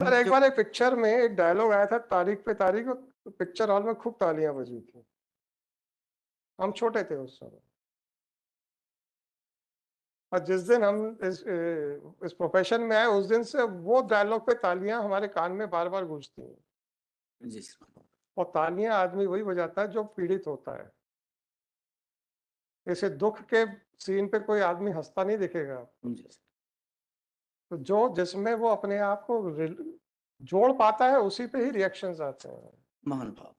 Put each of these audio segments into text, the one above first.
Sir एक जो बार एक पिक्चर में एक डायलॉग आया था तारीख पे तारीख और पिक्चर हॉल में खूब तालियां बजी थी। हम छोटे थे उस समय और जिस दिन हम इस प्रोफेशन में आए उस दिन से वो डायलॉग पे तालियां हमारे कान में बार-बार गूंजती हैं। जी सर। और तालियां आदमी वही बजाता है जो पीड़ित होता है। ऐसे दुख के सीन पे कोई आदमी हँसता नहीं दिखेगा। जी सर। तो जो जिसमें वो अपने आप को जोड़ पाता है उसी पे ही रिएक्शंस आते हैं। महान भाव।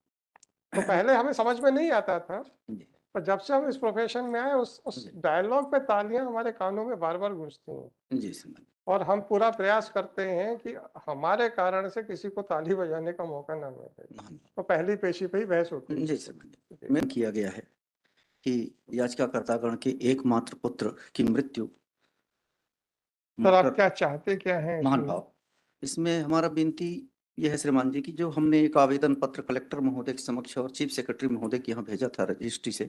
तो पहले हमें समझ में नहीं आता था, जी, पर जब से हम इस प्रोफेशन में आए उस जी, डायलॉग पे तालियां हमारे कानों में बार-बार गूंजती हैं जी सर। और हम पूरा प्रयास करते हैं कि हमारे कारण से किसी को ताली बजाने का मौका ना मिले। महान तो पहली पेशी पे ही बहस होती भाव। है। जी सर। जी। में किया गया है कि याचिकाकर्तागण के एकमात्र पुत्र की मृत्यु सर आप मोटर क्या चाहते क्या हैं महान इसमें? भाव। इसमें हमारा विनती यह है श्रीमान जी की जो हमने एक आवेदन पत्र कलेक्टर महोदय के समक्ष और चीफ सेक्रेटरी महोदय के यहाँ भेजा था रजिस्ट्री से,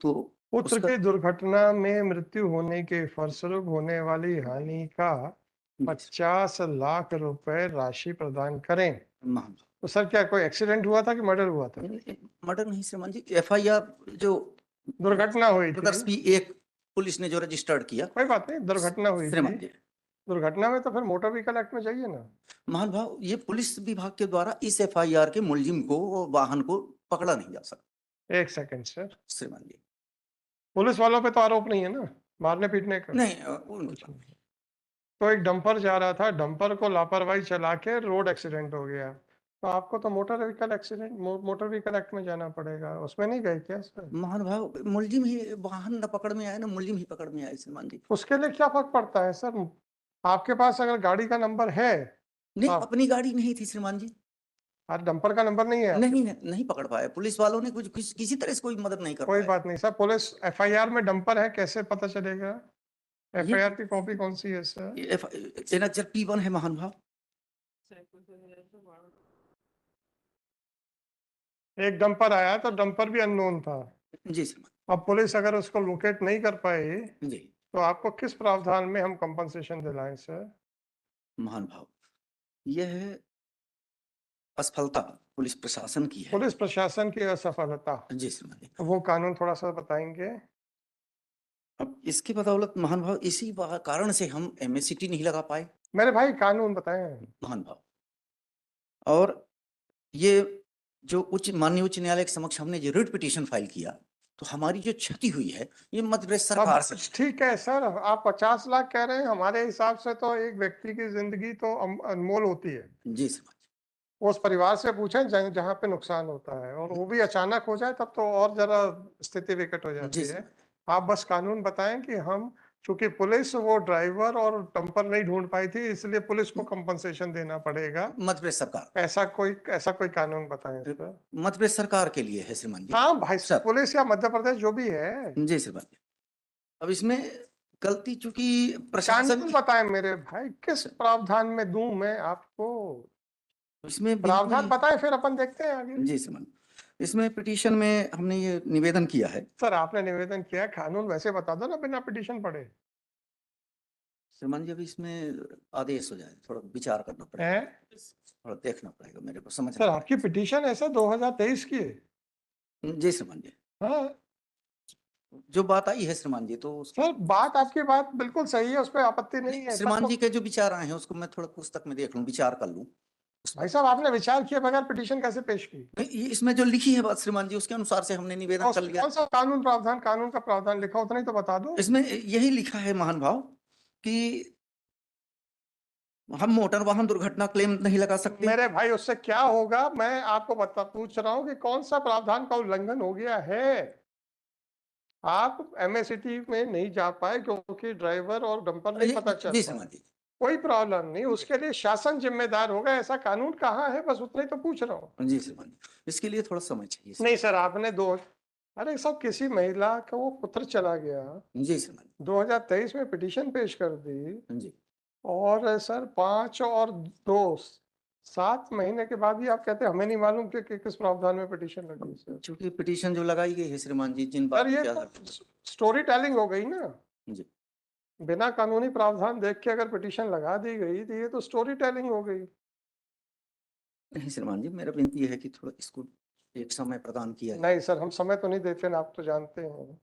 तो पुत्र उसका की दुर्घटना में मृत्यु होने के फलस्वरूप होने वाली हानि का जी सर, 50 लाख रुपए राशि प्रदान करें। महान तो सर क्या कोई एक्सीडेंट हुआ था कि मर्डर हुआ था? भाव। मर्डर नहीं श्रीमान जी, एफआईआर जो दुर्घटना हुई थी। ब्रदर्स पी एक पुलिस ने जो रजिस्टर्ड किया कोई बात नहीं, दुर्घटना हुई थी। श्रीमान जी। दुर्घटना में तो फिर मोटर व्हीकल एक्ट में जाइए ना। महान भाव, ये पुलिस विभाग के द्वारा इस एफआईआर के मुलजिम को और वाहन को पकड़ा नहीं जा सकता एक सेकंड सर, श्रीमान जी। पुलिस वालों पे तो आरोप नहीं है ना मारने पीटने का? नहीं उनके कुछ पास नहीं। तो एक डंपर जा रहा था, डंपर को लापरवाही चला के रोड एक्सीडेंट हो गया, तो आपको तो मोटर व्हीकल एक्ट में जाना पड़ेगा। उसमें नहीं गए क्या सर? महान भाव, मुलजिम ही वाहन न पकड़ में आए ना मुलजिम ही पकड़ में आए श्रीमान जी। उसके लिए क्या फर्क पड़ता है सर? आपके पास अगर गाड़ी का नंबर है तो नहीं, आप, अपनी गाड़ी नहीं थी श्रीमान जी। आज डंपर का नंबर नहीं है आपके नहीं पास? नहीं, नहीं पकड़ पाए पुलिस वालों ने, कुछ किसी तरह से कोई मदद नहीं कर कोई पाए। बात नहीं सर, पुलिस एफआईआर में डंपर है कैसे पता चलेगा? ये एफआईआर की कॉपी कौन सी है सर? एनएचआर P1 है महान भाव। एक डंपर आया तो डंपर भी अननोन था। जी श्रीमान अब पुलिस अगर उसको लोकेट नहीं कर पाई जी। तो आपको किस प्रावधान में हम कंपनसेशन दिलाएं सर? महान भाव, यह असफलता पुलिस प्रशासन की है। पुलिस प्रशासन की असफलता, जी श्रीमान जी। वो कानून थोड़ा सा बताएंगे? अब इसकी बदौलत महान भाव इसी कारण से हम एमएससीटी नहीं लगा पाए मेरे भाई कानून बताएं। महान भाव। और ये जो माननीय उच्च न्यायालय के समक्ष हमने जो रिट पिटीशन फाइल किया, तो हमारी जो क्षति हुई है ये मध्य प्रदेश सब सरकार से। कुछ ठीक है सर, आप 50 लाख कह रहे हैं, हमारे हिसाब से तो एक व्यक्ति की जिंदगी तो अनमोल होती है। जी श्रीमान उस परिवार से पूछें जहाँ पे नुकसान होता है, और वो भी अचानक हो जाए तब तो और जरा स्थिति विकट हो जी। जाती जी है। श्रीमान, आप बस कानून बताएं कि हम, चूंकि पुलिस वो ड्राइवर और डंपर नहीं ढूंढ पाई थी इसलिए पुलिस को कंपनसेशन देना पड़ेगा। मध्य प्रदेश सरकार, ऐसा कोई कानून बताएं सर। मध्य प्रदेश सरकार के लिए है श्रीमान जी। हाँ भाई, सर पुलिस या मध्य प्रदेश जो भी है। जी श्रीमान जी। अब इसमें गलती चूंकि प्रशासन कानून की, बताएं मेरे भाई, किस सर, प्रावधान में दूं मैं आपको? इसमें प्रावधान बिल्कुल। बताएं फिर अपन देखते हैं आगे। जी श्रीमान, इसमें पिटीशन में हमने ये निवेदन किया है सर आपने निवेदन किया है, कानून वैसे बता दो ना बिना पिटीशन पढ़े। श्रीमान जी। अभी इसमें आदेश हो जाए, थोड़ा विचार करना पड़ेगा, हैं? थोड़ा देखना पड़ेगा, मेरे को समझना सर आपकी पड़ेगा। पिटीशन है सर 2023 की है। जी श्रीमान जी। हाँ जो बात आई है श्रीमान जी, तो सर, बात आपकी बात बिल्कुल सही है, उस पर आपत्ति नहीं नहीं है तब श्रीमान तो। जी के जो विचार आए हैं उसको मैं थोड़ा पुस्तक में देख लूं, विचार कर लूं उस भाई पर। साहब आपने विचार किए बगैर पिटीशन कैसे पेश की? नहीं, ये इसमें जो लिखी है बात श्रीमान जी उसके अनुसार से हमने निवेदन और कर लिया। कौन सा कानून का प्रावधान लिखा उतना ही तो बता दो। इसमें यही लिखा है महान भाव कि हम मोटर वाहन दुर्घटना क्लेम नहीं लगा सकते। मेरे भाई उससे क्या होगा, मैं आपको पूछ रहा हूँ कि कौन सा प्रावधान का उल्लंघन हो गया है? आप एमएससीटी में नहीं जा पाए क्योंकि ड्राइवर और डंपर नहीं पता चल जी पाया। श्रीमान जी। कोई प्रॉब्लम नहीं, उसके लिए शासन जिम्मेदार होगा, ऐसा कानून कहाँ है, बस उतना ही तो पूछ रहा हूँ। जी श्रीमान जी, इसके लिए थोड़ा समय चाहिए नहीं श्रीमान सर, आपने दो, अरे सब किसी महिला का वो पुत्र चला गया, जी। श्रीमान 2023 में पिटीशन पेश कर दी, जी। और सर 5 और 2 7 महीने के बाद ही आप कहते हैं हमें नहीं मालूम कि किस प्रावधान में पिटीशन लगी सर। चूंकि पिटीशन जो लगाई गई है श्रीमान जी, जिन सर बातों ये के तो आधार पर। स्टोरी टेलिंग हो गई ना। जी बिना कानूनी प्रावधान देख के अगर पिटीशन लगा दी गई तो ये तो स्टोरी टेलिंग हो गई। नहीं श्रीमान जी, मेरा विनती है कि थोड़ा इसको एक समय प्रदान किया जाए। नहीं सर, हम समय तो नहीं देते ना, आप तो जानते हैं।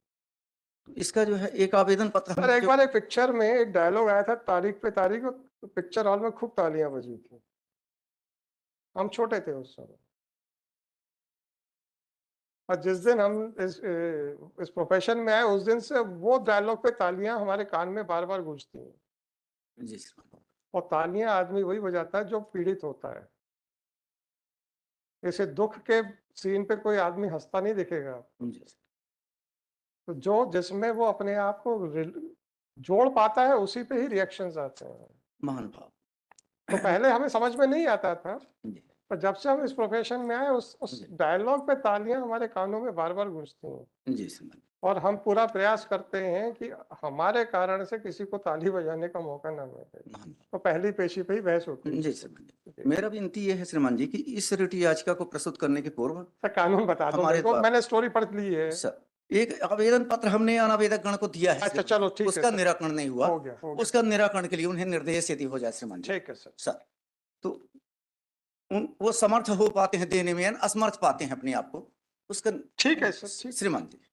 इसका जो है एक आवेदन पत्र सर हम एक जो बार एक पिक्चर में एक डायलॉग आया था, तारीख पे तारीख, और पिक्चर हॉल में खूब तालियां बजी थी। हम छोटे थे उस समय, और जिस दिन हम इस प्रोफेशन में आए उस दिन से वो डायलॉग पे तालियां हमारे कान में बार बार गूंजती हैं। जी श्रीमान। और तालियां आदमी वही बजाता है जो पीड़ित होता है। ऐसे दुख के सीन पे कोई आदमी हंसता नहीं दिखेगा। जी तो जो जिसमें वो अपने आप को जोड़ पाता है उसी पे ही रिएक्शंस आते हैं। महान भाव। तो पहले हमें समझ में नहीं आता था, जी पर जब से हम इस प्रोफेशन में आए उस डायलॉग पे तालियां हमारे कानों में बार बार गूंजती हैं। जी श्रीमान। और हम पूरा प्रयास करते हैं कि हमारे कारण से किसी को ताली बजाने का मौका ना मिले। महान तो पहली पेशी पे ही बहस होती है। जी श्रीमान। मेरा विनती ये है श्रीमान जी कि इस रिट याचिका को प्रस्तुत करने के पूर्व सर कानून बता दो हमारे मेरे को, द्वारा- मैंने स्टोरी पढ़ ली है। सर, एक आवेदन पत्र हमने अनावेदक गण को दिया है अच्छा श्रीमान। चलो ठीक है उसका सर। निराकरण नहीं हुआ। हो गया। उसका निराकरण के लिए उन्हें निर्देश यदि हो जाए श्रीमान जी। ठीक है सर। सर, तो वो समर्थ हो पाते हैं देने में, असमर्थ पाते हैं अपने आप को, उसका ठीक है सर, ठीक। श्रीमान जी।